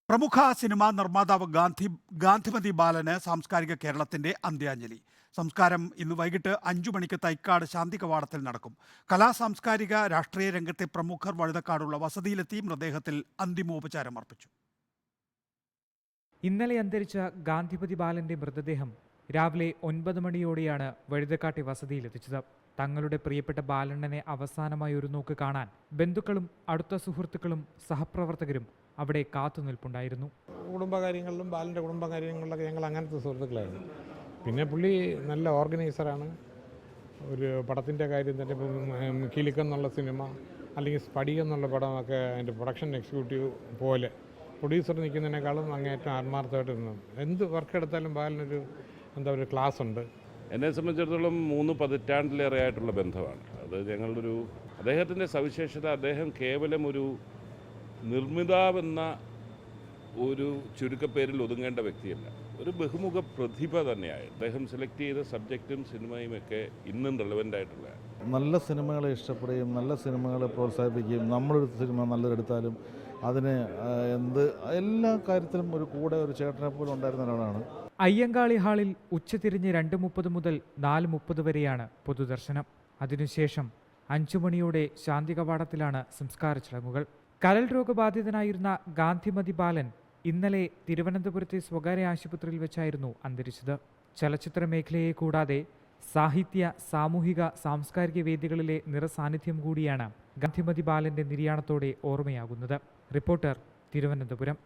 പ്രമുഖ സിനിമാ നിർമ്മാതാവ് ഗാന്ധിമതി ബാലന് സാംസ്കാരിക കേരളത്തിന്റെ അന്ത്യാഞ്ജലി. സംസ്കാരം ഇന്ന് വൈകിട്ട് 5 മണിക്ക് തൈക്കാട് ശാന്തി കവാടത്തിൽ നടക്കും. സാംസ്കാരിക രാഷ്ട്രീയ രംഗത്തെ പ്രമുഖർ വഴുതക്കാടുള്ള വസതിയിലെത്തി മൃതദേഹത്തിൽ അന്തിമോപചാരം അർപ്പിച്ചു. ഇന്നലെ അന്തരിച്ച ഗാന്ധിമതി ബാലന്റെ മൃതദേഹം രാവിലെ 9 മണിയോടെയാണ് വഴുതക്കാട്ടെ വസതിയിലെത്തിച്ചത്. തങ്ങളുടെ പ്രിയപ്പെട്ട ബാലണ്ണനെ അവസാനമായി ഒരു നോക്ക് കാണാൻ ബന്ധുക്കളും അടുത്ത സുഹൃത്തുക്കളും സഹപ്രവർത്തകരും അവിടെ കാത്തുനിൽപ്പുണ്ടായിരുന്നു. കുടുംബകാര്യങ്ങളിലും ബാലൻ്റെ കുടുംബകാര്യങ്ങളിലൊക്കെ ഞങ്ങൾ അങ്ങനത്തെ സുഹൃത്തുക്കളായിരുന്നു. പിന്നെ പുള്ളി നല്ല ഓർഗനൈസറാണ്. ഒരു പടത്തിൻ്റെ കാര്യം തന്നെ ഇപ്പം കിലുക്കം എന്നുള്ള സിനിമ അല്ലെങ്കിൽ സ്പടികം എന്നുള്ള പടമൊക്കെ അതിൻ്റെ പ്രൊഡക്ഷൻ എക്സിക്യൂട്ടീവ് പോലെ പ്രൊഡ്യൂസർ നിൽക്കുന്നതിനേക്കാളും അങ്ങേറ്റം ആത്മാർത്ഥമായിട്ട് നിന്നു. എന്ത് വർക്ക് എടുത്താലും ബാലനൊരു ഒരു ക്ലാസ് ഉണ്ട്. എന്നെ സംബന്ധിച്ചിടത്തോളം 3 പതിറ്റാണ്ടിലേറെ ആയിട്ടുള്ള ബന്ധമാണ് അത്. അദ്ദേഹത്തിൻ്റെ സവിശേഷത, അദ്ദേഹം കേവലം ഒരു നിർമ്മിതാവെന്ന ഒരു ചുരുക്കപ്പേരിൽ ഒതുങ്ങേണ്ട വ്യക്തിയല്ല, ഒരു ബഹുമുഖ പ്രതിഭ തന്നെയായി. അദ്ദേഹം സെലക്ട് ചെയ്ത സബ്ജക്റ്റും സിനിമയുമൊക്കെ ഇന്നും റെലവൻ്റ് ആയിട്ടുള്ളതാണ്. നല്ല സിനിമകളെ ഇഷ്ടപ്പെടുകയും നല്ല സിനിമകളെ പ്രോത്സാഹിപ്പിക്കുകയും നമ്മളൊരു സിനിമ നല്ലതെടുത്താലും അതിന് എല്ലാ കാര്യത്തിലും ഒരു ചേട്ടനെ പോലെ ഉണ്ടായിരുന്ന ഒരാളാണ്. അയ്യങ്കാളി ഹാളിൽ ഉച്ചതിരിഞ്ഞ് 2:30 മുതൽ 4:30 വരെയാണ് പൊതുദർശനം. അതിനുശേഷം 5 മണിയോടെ ശാന്തി കവാടത്തിലാണ് സംസ്കാര ചടങ്ങുകൾ. കരൾ രോഗബാധിതനായിരുന്ന ഗാന്ധിമതി ബാലൻ ഇന്നലെ തിരുവനന്തപുരത്തെ സ്വകാര്യ ആശുപത്രിയിൽ വെച്ചായിരുന്നു അന്തരിച്ചത്. ചലച്ചിത്ര മേഖലയെ കൂടാതെ സാഹിത്യ, സാമൂഹിക, സാംസ്കാരിക വേദികളിലെ നിറസാന്നിധ്യം കൂടിയാണ് ഗാന്ധിമതി ബാലന്റെ നിര്യാണത്തോടെ ഓർമ്മയാകുന്നത്. റിപ്പോർട്ടർ, തിരുവനന്തപുരം.